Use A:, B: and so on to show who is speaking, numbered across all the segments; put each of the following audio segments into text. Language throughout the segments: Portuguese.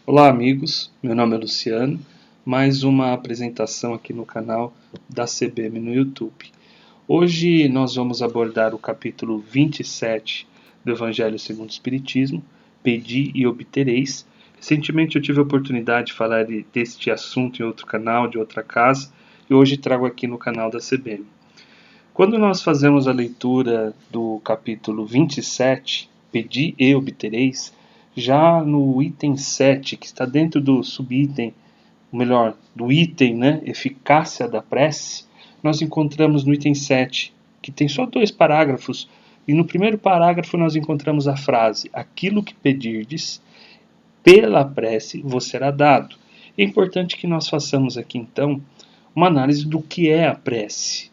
A: Olá amigos, meu nome é Luciano, mais uma apresentação aqui no canal da CBM no YouTube. Hoje nós vamos abordar o capítulo 27 do Evangelho segundo o Espiritismo, Pedi e Obtereis. Recentemente eu tive a oportunidade de falar deste assunto em outro canal, de outra casa, e hoje trago aqui no canal da CBM. Quando nós fazemos a leitura do capítulo 27, Pedi e Obtereis, já no item 7, que está dentro do subitem, ou melhor, do item, eficácia da prece, nós encontramos no item 7, que tem só 2 parágrafos, e no primeiro parágrafo nós encontramos a frase: aquilo que pedirdes, pela prece vos será dado. É importante que nós façamos aqui então uma análise do que é a prece.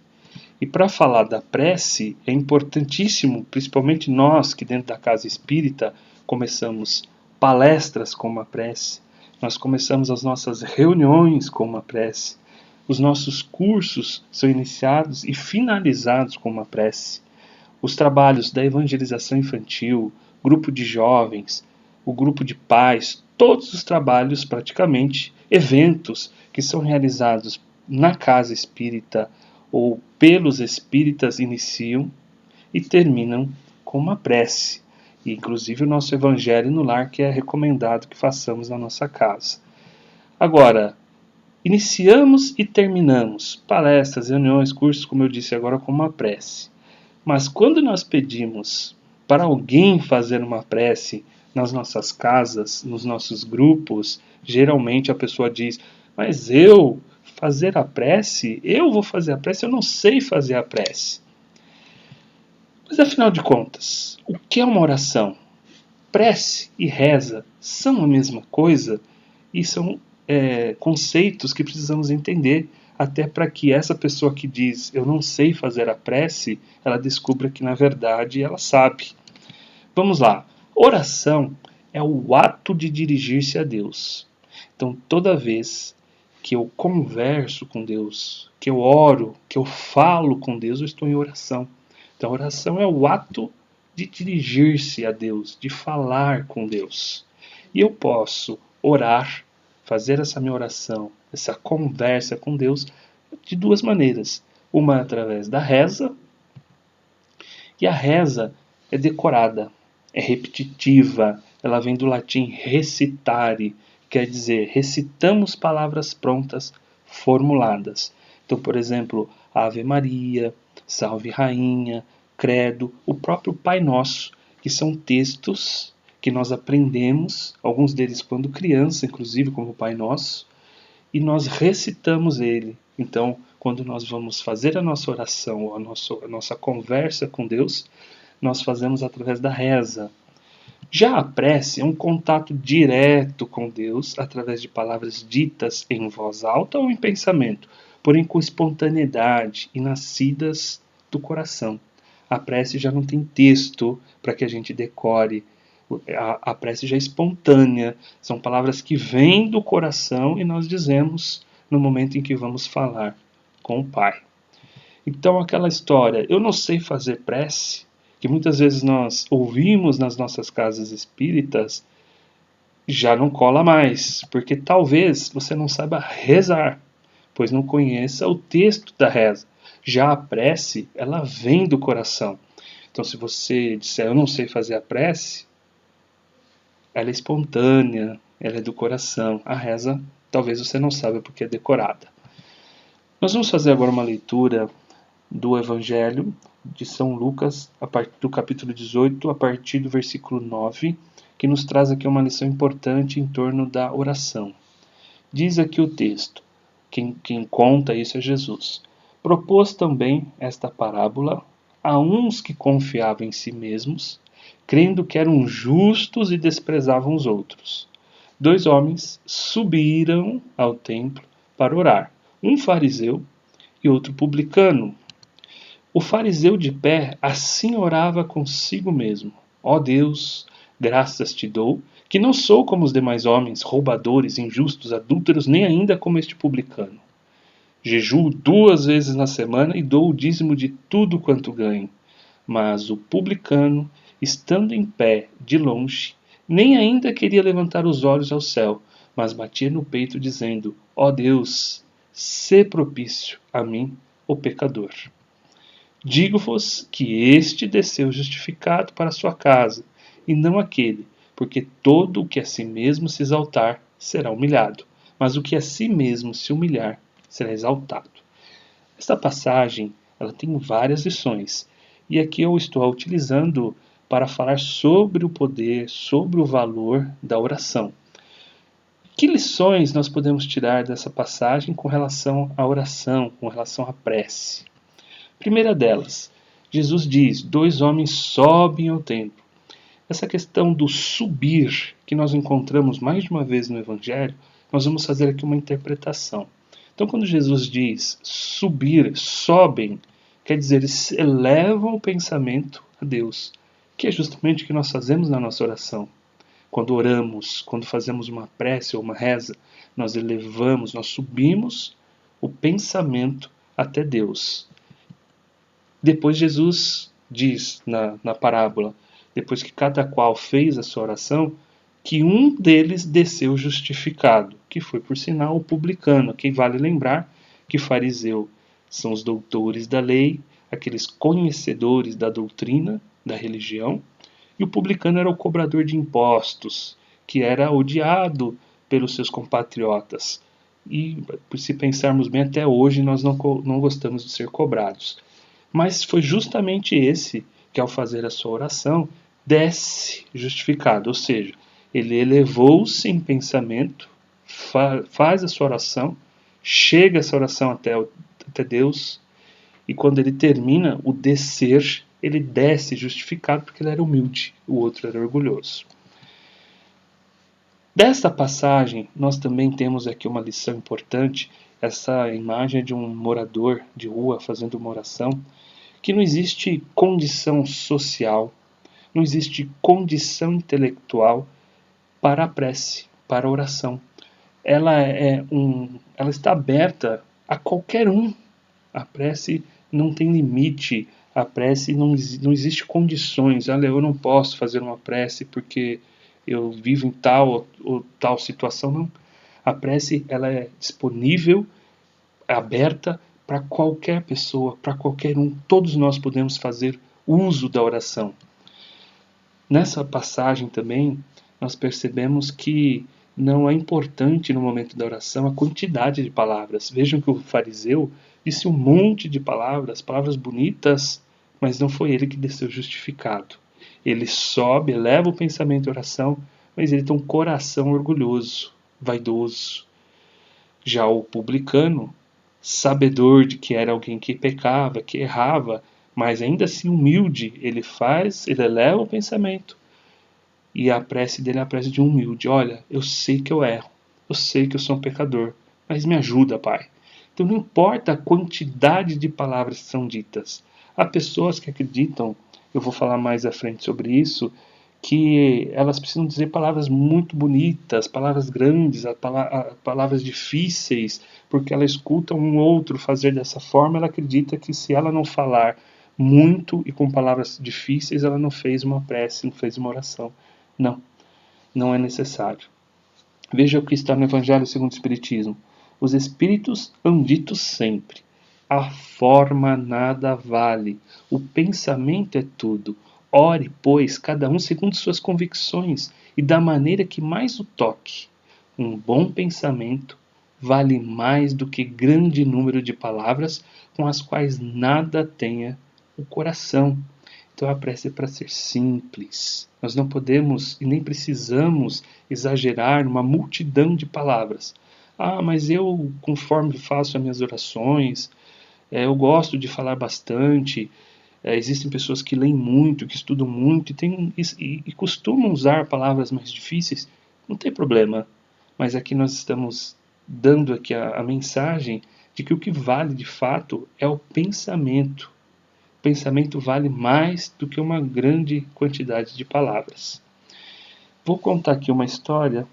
A: E para falar da prece, é importantíssimo, principalmente nós que dentro da casa espírita começamos palestras com uma prece, nós começamos as nossas reuniões com uma prece, os nossos cursos são iniciados e finalizados com uma prece, os trabalhos da evangelização infantil, grupo de jovens, o grupo de pais, todos os trabalhos praticamente, eventos que são realizados na casa espírita ou pelos espíritas iniciam e terminam com uma prece. E, inclusive o nosso Evangelho no Lar, que é recomendado que façamos na nossa casa. Agora, iniciamos e terminamos palestras, reuniões, cursos, como eu disse agora, com uma prece. Mas quando nós pedimos para alguém fazer uma prece nas nossas casas, nos nossos grupos, geralmente a pessoa diz: mas eu fazer a prece? Eu vou fazer a prece? Eu não sei fazer a prece. Mas afinal de contas, o que é uma oração? Prece e reza são a mesma coisa e são conceitos que precisamos entender até para que essa pessoa que diz eu não sei fazer a prece, ela descubra que na verdade ela sabe. Vamos lá. Oração é o ato de dirigir-se a Deus. Então toda vez que eu converso com Deus, que eu oro, que eu falo com Deus, eu estou em oração. Então, a oração é o ato de dirigir-se a Deus, de falar com Deus. E eu posso orar, fazer essa minha oração, essa conversa com Deus, de 2 maneiras. Uma através da reza, e a reza é decorada, é repetitiva, ela vem do latim recitare, quer dizer, recitamos palavras prontas, formuladas. Então, por exemplo, Ave Maria, Salve Rainha, Credo, o próprio Pai Nosso, que são textos que nós aprendemos, alguns deles quando criança, inclusive como o Pai Nosso, e nós recitamos ele. Então, quando nós vamos fazer a nossa oração, a nossa conversa com Deus, nós fazemos através da reza. Já a prece é um contato direto com Deus através de palavras ditas em voz alta ou em pensamento, porém com espontaneidade e nascidas do coração. A prece já não tem texto para que a gente decore. A prece já é espontânea. São palavras que vêm do coração e nós dizemos no momento em que vamos falar com o Pai. Então aquela história, eu não sei fazer prece, que muitas vezes nós ouvimos nas nossas casas espíritas, já não cola mais, porque talvez você não saiba rezar, pois não conheça o texto da reza. Já a prece, ela vem do coração. Então se você disser eu não sei fazer a prece, ela é espontânea, ela é do coração. A reza, talvez você não saiba porque é decorada. Nós vamos fazer agora uma leitura do Evangelho de São Lucas, a partir do capítulo 18, a partir do versículo 9, que nos traz aqui uma lição importante em torno da oração. Diz aqui o texto, quem conta isso é Jesus. Propôs também esta parábola a uns que confiavam em si mesmos, crendo que eram justos e desprezavam os outros. 2 homens subiram ao templo para orar, um fariseu e outro publicano. O fariseu de pé assim orava consigo mesmo: ó Deus, graças te dou, que não sou como os demais homens, roubadores, injustos, adúlteros, nem ainda como este publicano. Jejuo 2 vezes na semana e dou o dízimo de tudo quanto ganho. Mas o publicano, estando em pé de longe, Nem ainda queria levantar os olhos ao céu, mas batia no peito dizendo: ó Deus, sê propício a mim, o pecador. Digo-vos que este desceu justificado para sua casa, e não aquele, porque todo o que a si mesmo se exaltar será humilhado, mas o que a si mesmo se humilhar será exaltado. Esta passagem ela tem várias lições, e aqui eu estou a utilizando para falar sobre o poder, sobre o valor da oração. Que lições nós podemos tirar dessa passagem com relação à oração, com relação à prece? Primeira delas, Jesus diz: dois homens sobem ao templo. Essa questão do subir, que nós encontramos mais de uma vez no Evangelho, nós vamos fazer aqui uma interpretação. Então, quando Jesus diz subir, sobem, quer dizer, eles elevam o pensamento a Deus, que é justamente o que nós fazemos na nossa oração. Quando oramos, quando fazemos uma prece ou uma reza, nós elevamos, nós subimos o pensamento até Deus. Depois Jesus diz na parábola, depois que cada qual fez a sua oração, que um deles desceu justificado, que foi por sinal o publicano. Que vale lembrar que fariseu são os doutores da lei, aqueles conhecedores da doutrina, da religião, e o publicano era o cobrador de impostos, que era odiado pelos seus compatriotas. E se pensarmos bem, até hoje nós não gostamos de ser cobrados. Mas foi justamente esse que, ao fazer a sua oração, desce justificado, ou seja, ele elevou-se em pensamento, faz a sua oração, chega essa oração até Deus, e quando ele termina o descer, ele desce justificado porque ele era humilde, o outro era orgulhoso. Desta passagem, nós também temos aqui uma lição importante, essa imagem de um morador de rua fazendo uma oração, que não existe condição social, não existe condição intelectual para a prece, para a oração. Ela está aberta a qualquer um. A prece não tem limite, a prece não existe condições. Olha, eu não posso fazer uma prece porque eu vivo em tal ou tal situação. Não. A prece ela é disponível, aberta para qualquer pessoa, para qualquer um. Todos nós podemos fazer uso da oração. Nessa passagem também, nós percebemos que não é importante no momento da oração a quantidade de palavras. Vejam que o fariseu disse um monte de palavras, palavras bonitas, mas não foi ele que desceu justificado. Ele sobe, eleva o pensamento em oração, mas ele tem um coração orgulhoso, vaidoso. Já o publicano, sabedor de que era alguém que pecava, que errava, mas ainda assim humilde, ele eleva o pensamento. E a prece dele é a prece de um humilde. Olha, eu sei que eu erro, eu sei que eu sou um pecador, mas me ajuda, Pai. Então não importa a quantidade de palavras que são ditas. Há pessoas que acreditam, eu vou falar mais à frente sobre isso, que elas precisam dizer palavras muito bonitas, palavras grandes, palavras difíceis, porque ela escuta um outro fazer dessa forma, ela acredita que se ela não falar muito e com palavras difíceis, ela não fez uma prece, não fez uma oração. Não, não é necessário. Veja o que está no Evangelho segundo o Espiritismo. Os Espíritos hão dito sempre: a forma nada vale, o pensamento é tudo. Ore, pois, cada um segundo suas convicções e da maneira que mais o toque. Um bom pensamento vale mais do que grande número de palavras com as quais nada tenha o coração. Então a prece é para ser simples. Nós não podemos e nem precisamos exagerar uma multidão de palavras. Ah, mas eu, conforme faço as minhas orações, eu gosto de falar bastante. Existem pessoas que leem muito, que estudam muito e costumam usar palavras mais difíceis. Não tem problema. Mas aqui nós estamos dando aqui a mensagem de que o que vale de fato é o pensamento. O pensamento vale mais do que uma grande quantidade de palavras. Vou contar aqui uma história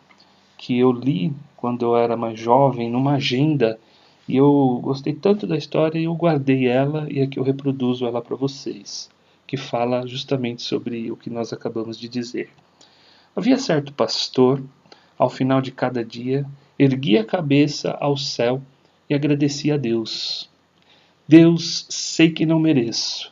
A: que eu li quando eu era mais jovem, numa agenda, e eu gostei tanto da história e eu guardei ela e aqui eu reproduzo ela para vocês, que fala justamente sobre o que nós acabamos de dizer. Havia certo pastor, ao final de cada dia, erguia a cabeça ao céu e agradecia a Deus. Deus, sei que não mereço,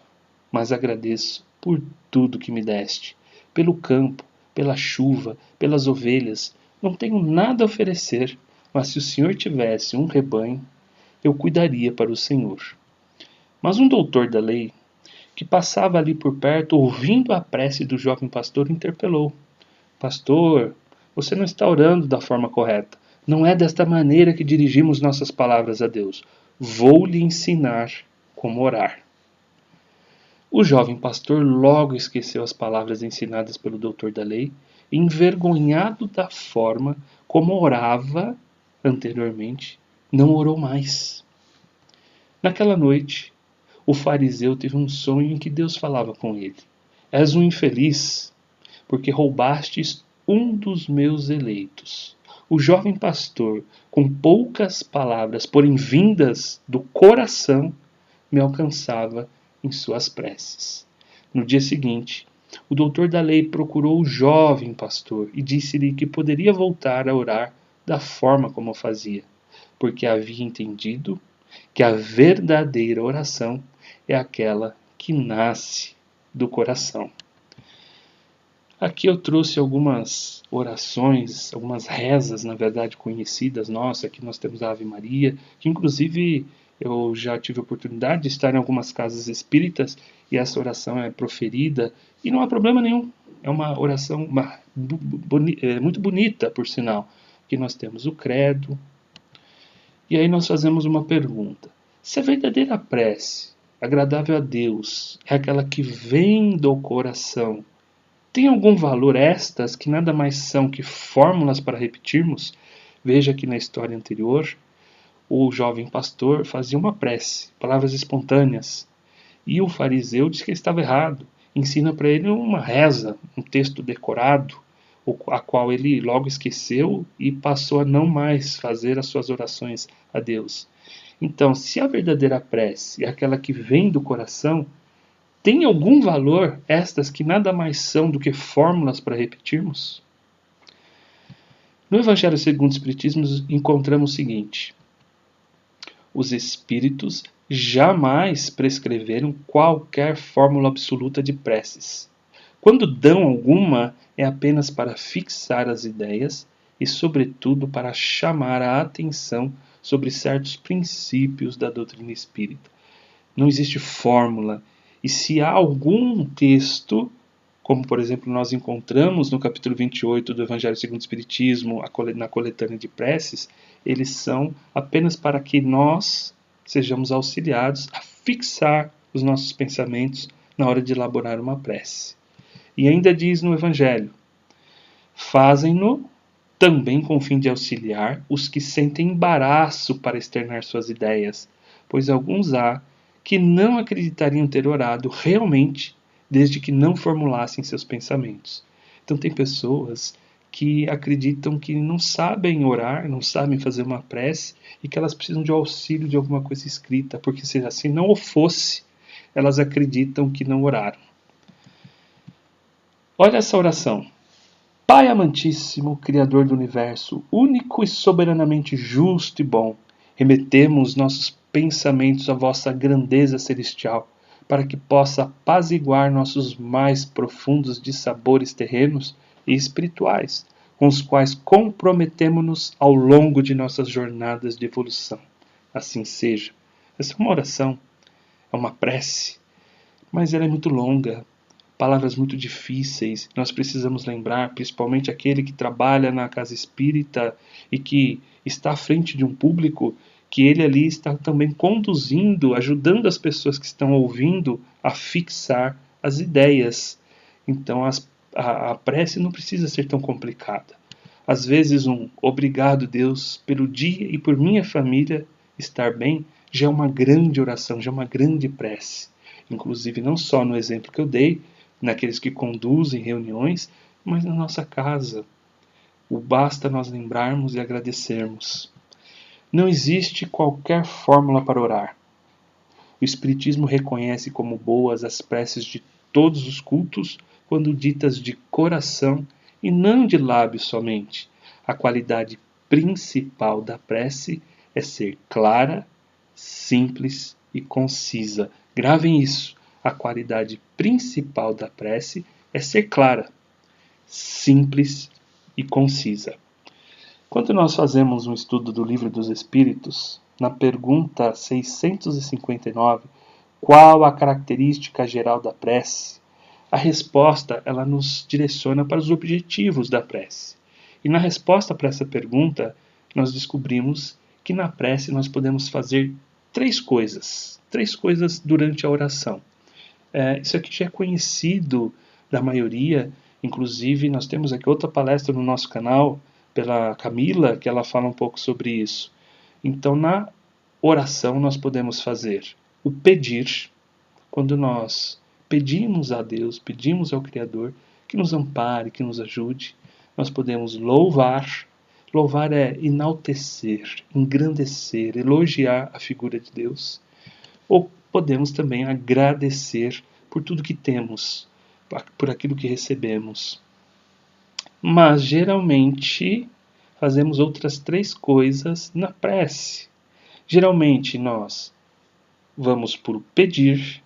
A: mas agradeço por tudo que me deste, pelo campo, pela chuva, pelas ovelhas. Não tenho nada a oferecer, mas se o Senhor tivesse um rebanho, eu cuidaria para o Senhor. Mas um doutor da lei, que passava ali por perto, ouvindo a prece do jovem pastor, interpelou: Pastor, você não está orando da forma correta. Não é desta maneira que dirigimos nossas palavras a Deus. Vou lhe ensinar como orar. O jovem pastor logo esqueceu as palavras ensinadas pelo doutor da lei, envergonhado da forma como orava anteriormente, não orou mais. Naquela noite, o fariseu teve um sonho em que Deus falava com ele: És um infeliz, porque roubastes um dos meus eleitos. O jovem pastor, com poucas palavras, porém vindas do coração, me alcançava em suas preces. No dia seguinte, o doutor da lei procurou o jovem pastor e disse-lhe que poderia voltar a orar da forma como fazia, porque havia entendido que a verdadeira oração é aquela que nasce do coração. Aqui eu trouxe algumas orações, algumas rezas, na verdade, conhecidas nossas. Aqui nós temos a Ave Maria, que inclusive eu já tive a oportunidade de estar em algumas casas espíritas e essa oração é proferida e não há problema nenhum. É uma oração muito bonita, por sinal, que nós temos o credo. E aí nós fazemos uma pergunta: se a verdadeira prece, agradável a Deus, é aquela que vem do coração, tem algum valor estas que nada mais são que fórmulas para repetirmos? Veja que na história anterior, o jovem pastor fazia uma prece, palavras espontâneas, e o fariseu diz que ele estava errado. Ensina para ele uma reza, um texto decorado, a qual ele logo esqueceu e passou a não mais fazer as suas orações a Deus. Então, se a verdadeira prece é aquela que vem do coração, tem algum valor estas que nada mais são do que fórmulas para repetirmos? No Evangelho segundo o Espiritismo encontramos o seguinte: os espíritos jamais prescreveram qualquer fórmula absoluta de preces. Quando dão alguma, é apenas para fixar as ideias e, sobretudo, para chamar a atenção sobre certos princípios da doutrina espírita. Não existe fórmula. E se há algum texto, como por exemplo nós encontramos no capítulo 28 do Evangelho segundo o Espiritismo, na coletânea de preces, eles são apenas para que nós sejamos auxiliados a fixar os nossos pensamentos na hora de elaborar uma prece. E ainda diz no Evangelho: fazem-no também com o fim de auxiliar os que sentem embaraço para externar suas ideias, pois alguns há que não acreditariam ter orado realmente desde que não formulassem seus pensamentos. Então tem pessoas que acreditam que não sabem orar, não sabem fazer uma prece e que elas precisam de auxílio de alguma coisa escrita, porque se assim não o fosse, elas acreditam que não oraram. Olha essa oração. Pai amantíssimo, Criador do Universo, único e soberanamente justo e bom, remetemos nossos pensamentos à vossa grandeza celestial, para que possa apaziguar nossos mais profundos dissabores terrenos e espirituais, com os quais comprometemo-nos ao longo de nossas jornadas de evolução. Assim seja. Essa é uma oração, é uma prece, mas ela é muito longa, palavras muito difíceis. Nós precisamos lembrar, principalmente aquele que trabalha na casa espírita e que está à frente de um público, que ele ali está também conduzindo, ajudando as pessoas que estão ouvindo a fixar as ideias. Então a prece não precisa ser tão complicada. Às vezes um obrigado, Deus, pelo dia e por minha família estar bem, já é uma grande oração, já é uma grande prece. Inclusive não só no exemplo que eu dei, naqueles que conduzem reuniões, mas na nossa casa. O basta nós lembrarmos e agradecermos. Não existe qualquer fórmula para orar. O Espiritismo reconhece como boas as preces de todos os cultos, quando ditas de coração e não de lábios somente. A qualidade principal da prece é ser clara, simples e concisa. Gravem isso. A qualidade principal da prece é ser clara, simples e concisa. Quando nós fazemos um estudo do Livro dos Espíritos, na pergunta 659, qual a característica geral da prece? A resposta, ela nos direciona para os objetivos da prece. E na resposta para essa pergunta, nós descobrimos que na prece nós podemos fazer três coisas durante a oração. Isso aqui já é conhecido da maioria, inclusive nós temos aqui outra palestra no nosso canal, pela Camila, que ela fala um pouco sobre isso. Então, na oração nós podemos fazer o pedir, quando nós pedimos a Deus, pedimos ao Criador que nos ampare, que nos ajude. Nós podemos louvar. Louvar é enaltecer, engrandecer, elogiar a figura de Deus. Ou podemos também agradecer por tudo que temos, por aquilo que recebemos. Mas geralmente fazemos outras três coisas na prece. Geralmente nós vamos por pedir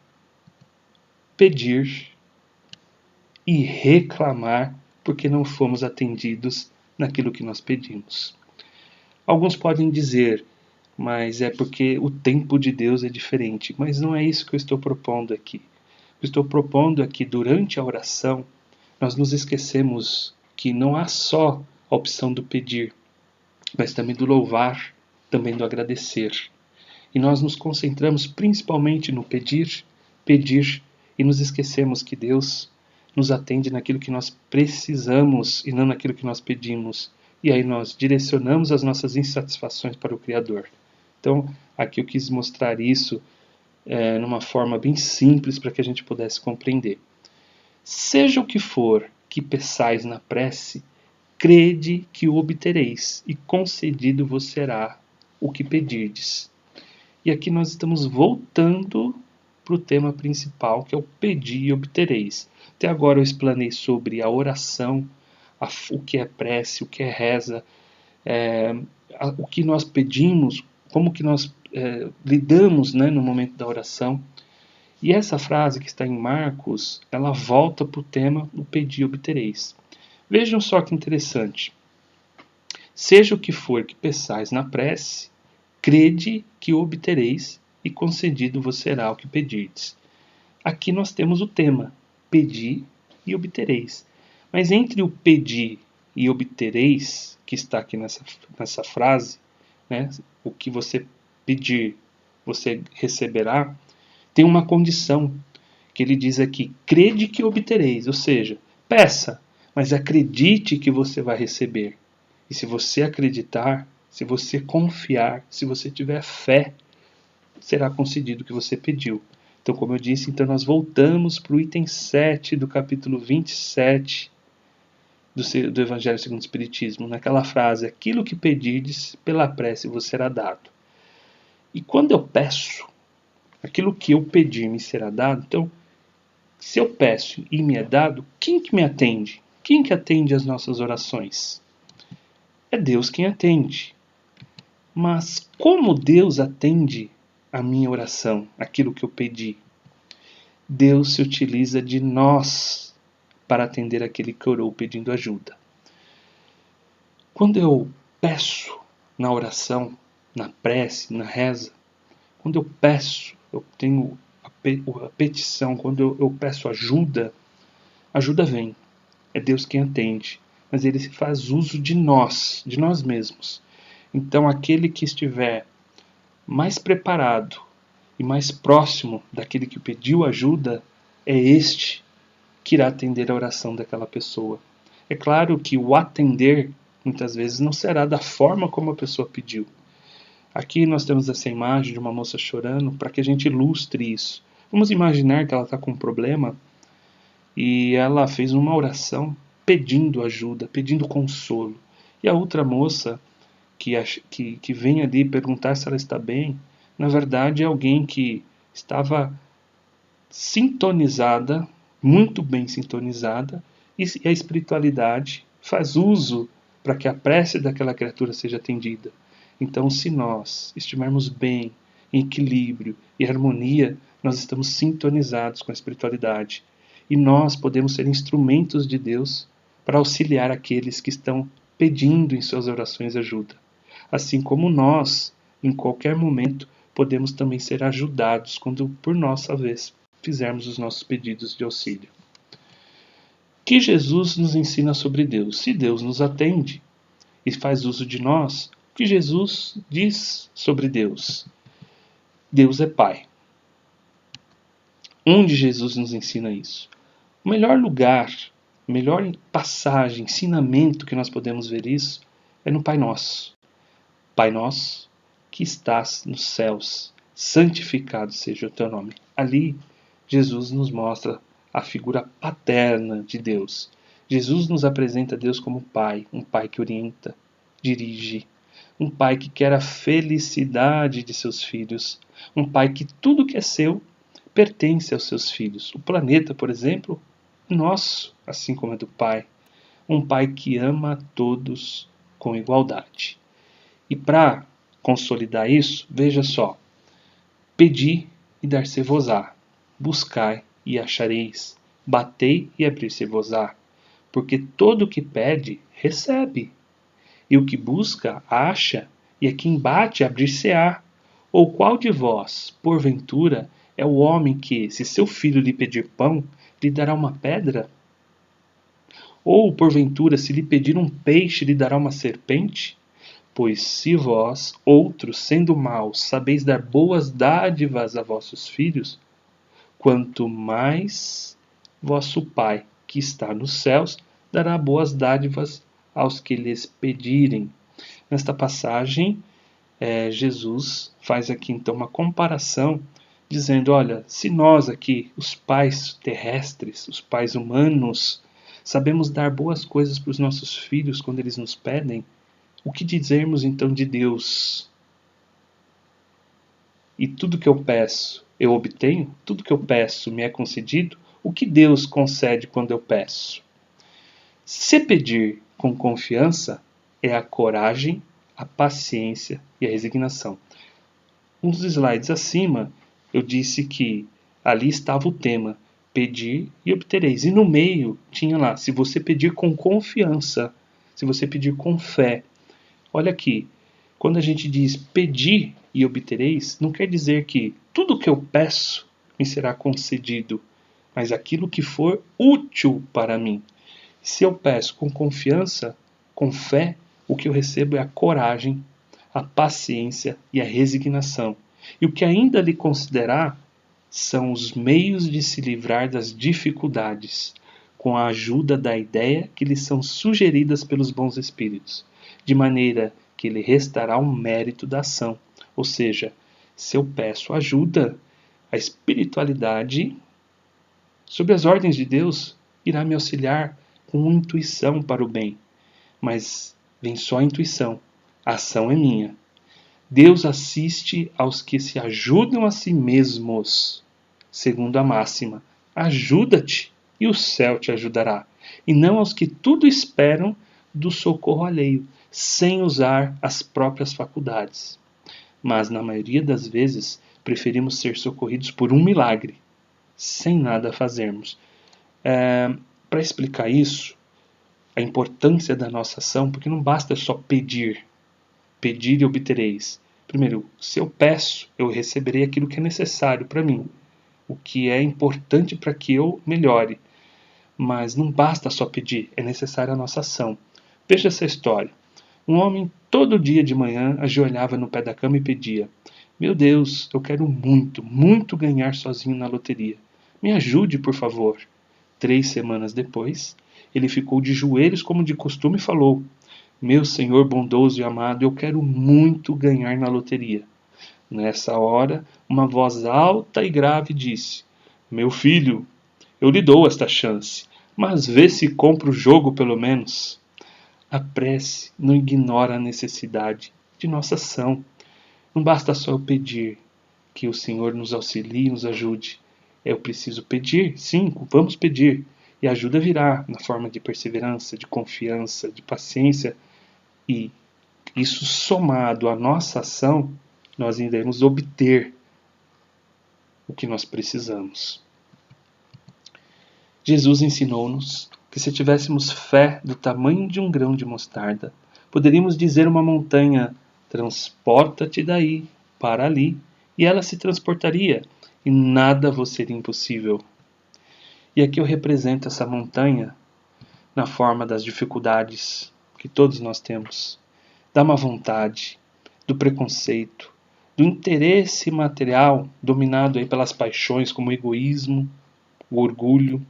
A: e reclamar porque não fomos atendidos naquilo que nós pedimos. Alguns podem dizer, mas é porque o tempo de Deus é diferente. Mas não é isso que eu estou propondo aqui. Eu estou propondo aqui, durante a oração, nós nos esquecemos que não há só a opção do pedir, mas também do louvar, também do agradecer. E nós nos concentramos principalmente no pedir e nos esquecemos que Deus nos atende naquilo que nós precisamos e não naquilo que nós pedimos. E aí nós direcionamos as nossas insatisfações para o Criador. Então, aqui eu quis mostrar isso numa forma bem simples para que a gente pudesse compreender. Seja o que for que peçais na prece, crede que o obtereis, e concedido vos será o que pedirdes. E aqui nós estamos voltando para o tema principal, que é o pedir e obtereis. Até agora eu explanei sobre a oração, o que é prece, o que é reza, o que nós pedimos, como que nós lidamos, no momento da oração. E essa frase que está em Marcos, ela volta para o tema o pedir e obtereis. Vejam só que interessante. Seja o que for que peçais na prece, crede que o obtereis, e concedido vos será o que pedirdes. Aqui nós temos o tema, pedir e obtereis. Mas entre o pedir e obtereis, que está aqui nessa frase, o que você pedir, você receberá, tem uma condição, que ele diz aqui, crede que obtereis, ou seja, peça, mas acredite que você vai receber. E se você acreditar, se você confiar, se você tiver fé, será concedido o que você pediu. Então, como eu disse, nós voltamos para o item 7 do capítulo 27 do Evangelho segundo o Espiritismo, naquela frase, aquilo que pedirdes, pela prece vos será dado. E quando eu peço, aquilo que eu pedir me será dado, então, se eu peço e me é dado, quem que me atende? Quem que atende as nossas orações? É Deus quem atende. Mas como Deus atende a minha oração, aquilo que eu pedi? Deus se utiliza de nós para atender aquele que orou pedindo ajuda. Quando eu peço na oração, na prece, na reza, quando eu peço, eu tenho a petição, quando eu peço ajuda, ajuda vem. É Deus quem atende. Mas ele faz uso de nós mesmos. Então, aquele que estiver mais preparado e mais próximo daquele que pediu ajuda, é este que irá atender a oração daquela pessoa. É claro que o atender, muitas vezes, não será da forma como a pessoa pediu. Aqui nós temos essa imagem de uma moça chorando para que a gente ilustre isso. Vamos imaginar que ela está com um problema e ela fez uma oração pedindo ajuda, pedindo consolo. E a outra moça que vem ali perguntar se ela está bem, na verdade é alguém que estava sintonizada, muito bem sintonizada, e a espiritualidade faz uso para que a prece daquela criatura seja atendida. Então, se nós estivermos bem, em equilíbrio e harmonia, nós estamos sintonizados com a espiritualidade. E nós podemos ser instrumentos de Deus para auxiliar aqueles que estão pedindo em suas orações ajuda. Assim como nós, em qualquer momento, podemos também ser ajudados quando, por nossa vez, fizermos os nossos pedidos de auxílio. Que Jesus nos ensina sobre Deus? Se Deus nos atende e faz uso de nós, o que Jesus diz sobre Deus? Deus é Pai. Onde Jesus nos ensina isso? O melhor lugar, a melhor passagem, ensinamento que nós podemos ver isso é no Pai Nosso. Pai Nosso, que estás nos céus, santificado seja o teu nome. Ali, Jesus nos mostra a figura paterna de Deus. Jesus nos apresenta Deus como Pai, um Pai que orienta, dirige, um Pai que quer a felicidade de seus filhos, um Pai que tudo que é seu pertence aos seus filhos. O planeta, por exemplo, é nosso, assim como é do Pai. Um Pai que ama a todos com igualdade. E para consolidar isso, veja só: pedi e dar-se-vos-á, buscai e achareis, batei e abrir-se-vos-á, porque todo o que pede, recebe, e o que busca, acha, e a quem bate, abrir-se-á. Ou qual de vós, porventura, é o homem que, se seu filho lhe pedir pão, lhe dará uma pedra? Ou, porventura, se lhe pedir um peixe, lhe dará uma serpente? Pois se vós, outros, sendo maus, sabeis dar boas dádivas a vossos filhos, quanto mais vosso Pai, que está nos céus, dará boas dádivas aos que lhes pedirem. Nesta passagem, Jesus faz aqui então uma comparação, dizendo: olha, se nós aqui, os pais terrestres, os pais humanos, sabemos dar boas coisas para os nossos filhos quando eles nos pedem, o que dizermos então de Deus? E tudo que eu peço, eu obtenho? Tudo que eu peço me é concedido? O que Deus concede quando eu peço? Se pedir com confiança é a coragem, a paciência e a resignação. Uns slides acima, eu disse que ali estava o tema, pedir e obtereis. E no meio tinha lá, se você pedir com confiança, se você pedir com fé. Olha aqui, quando a gente diz pedir e obtereis, não quer dizer que tudo que eu peço me será concedido, mas aquilo que for útil para mim. Se eu peço com confiança, com fé, o que eu recebo é a coragem, a paciência e a resignação. E o que ainda lhe considerar são os meios de se livrar das dificuldades, com a ajuda da ideia que lhe são sugeridas pelos bons espíritos, de maneira que lhe restará o mérito da ação. Ou seja, se eu peço ajuda, a espiritualidade, sob as ordens de Deus, irá me auxiliar com intuição para o bem. Mas vem só a intuição, a ação é minha. Deus assiste aos que se ajudam a si mesmos, segundo a máxima: ajuda-te e o céu te ajudará, e não aos que tudo esperam do socorro alheio, sem usar as próprias faculdades. Mas, na maioria das vezes, preferimos ser socorridos por um milagre, sem nada fazermos. Para explicar isso, a importância da nossa ação, porque não basta só pedir e obtereis. Primeiro, se eu peço, eu receberei aquilo que é necessário para mim, o que é importante para que eu melhore. Mas não basta só pedir, é necessária a nossa ação. Veja essa história. Um homem, todo dia de manhã, ajoelhava no pé da cama e pedia: meu Deus, eu quero muito, muito ganhar sozinho na loteria. Me ajude, por favor. 3 semanas depois, ele ficou de joelhos como de costume e falou: meu Senhor bondoso e amado, eu quero muito ganhar na loteria. Nessa hora, uma voz alta e grave disse: meu filho, eu lhe dou esta chance, mas vê se compra o jogo pelo menos. A prece não ignora a necessidade de nossa ação. Não basta só eu pedir que o Senhor nos auxilie e nos ajude. Eu preciso pedir, sim, vamos pedir. E a ajuda virá na forma de perseverança, de confiança, de paciência. E isso somado à nossa ação, nós iremos obter o que nós precisamos. Jesus ensinou-nos que se tivéssemos fé do tamanho de um grão de mostarda, poderíamos dizer a uma montanha: transporta-te daí para ali, e ela se transportaria, e nada vos seria impossível. E aqui eu represento essa montanha na forma das dificuldades que todos nós temos, da má vontade, do preconceito, do interesse material dominado aí pelas paixões como o egoísmo, o orgulho,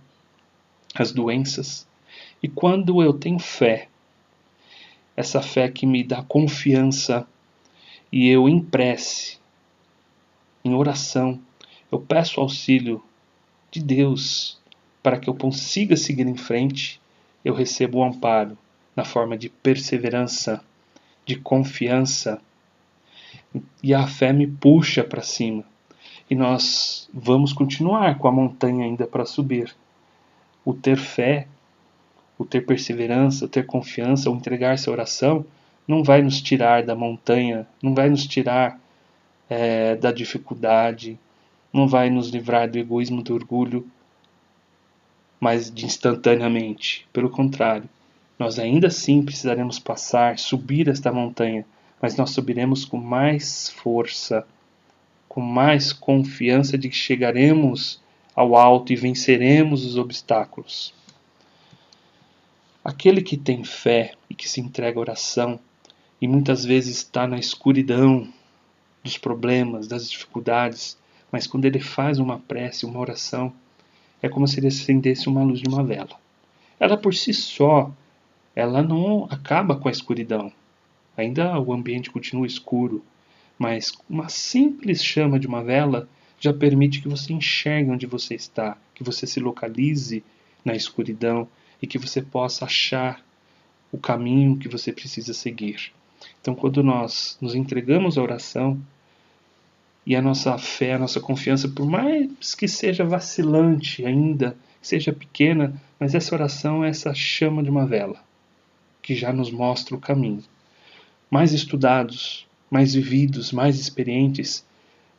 A: as doenças. E quando eu tenho fé, essa fé que me dá confiança, e eu em prece, em oração, eu peço auxílio de Deus para que eu consiga seguir em frente, eu recebo o amparo na forma de perseverança, de confiança, e a fé me puxa para cima. E nós vamos continuar com a montanha ainda para subir. O ter fé, o ter perseverança, o ter confiança, o entregar-se à oração, não vai nos tirar da montanha, não vai nos tirar da dificuldade, não vai nos livrar do egoísmo, do orgulho, mas de instantaneamente. Pelo contrário, nós ainda assim precisaremos passar, subir esta montanha, mas nós subiremos com mais força, com mais confiança de que chegaremos ao alto e venceremos os obstáculos. Aquele que tem fé e que se entrega à oração e muitas vezes está na escuridão dos problemas, das dificuldades, mas quando ele faz uma prece, uma oração, é como se ele acendesse uma luz de uma vela. Ela por si só, ela não acaba com a escuridão. Ainda o ambiente continua escuro, mas uma simples chama de uma vela já permite que você enxergue onde você está, que você se localize na escuridão e que você possa achar o caminho que você precisa seguir. Então, quando nós nos entregamos à oração, e a nossa fé, a nossa confiança, por mais que seja vacilante ainda, seja pequena, mas essa oração é essa chama de uma vela, que já nos mostra o caminho. Mais estudados, mais vividos, mais experientes,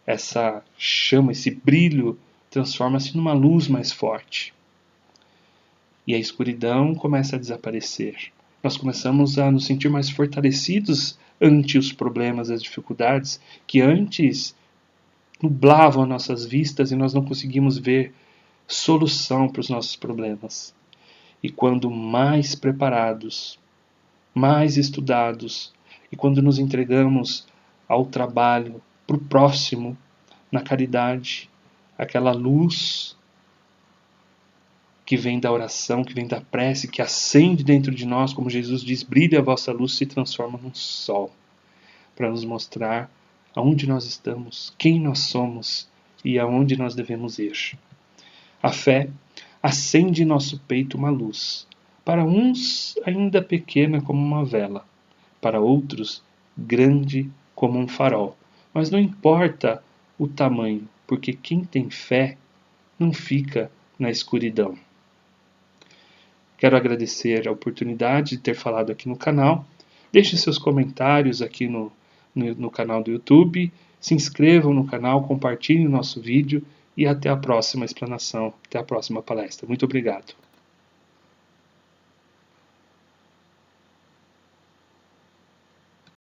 A: essa chama, esse brilho, transforma-se numa luz mais forte. E a escuridão começa a desaparecer. Nós começamos a nos sentir mais fortalecidos ante os problemas, as dificuldades, que antes nublavam nossas vistas e nós não conseguimos ver solução para os nossos problemas. E quando mais preparados, mais estudados, e quando nos entregamos ao trabalho, para o próximo, na caridade, aquela luz que vem da oração, que vem da prece, que acende dentro de nós, como Jesus diz, brilha a vossa luz, se transforma num sol, para nos mostrar aonde nós estamos, quem nós somos e aonde nós devemos ir. A fé acende em nosso peito uma luz, para uns ainda pequena como uma vela, para outros grande como um farol. Mas não importa o tamanho, porque quem tem fé não fica na escuridão. Quero agradecer a oportunidade de ter falado aqui no canal. Deixe seus comentários aqui no canal do YouTube. Se inscrevam no canal, compartilhem o nosso vídeo e até a próxima explanação, até a próxima palestra. Muito obrigado.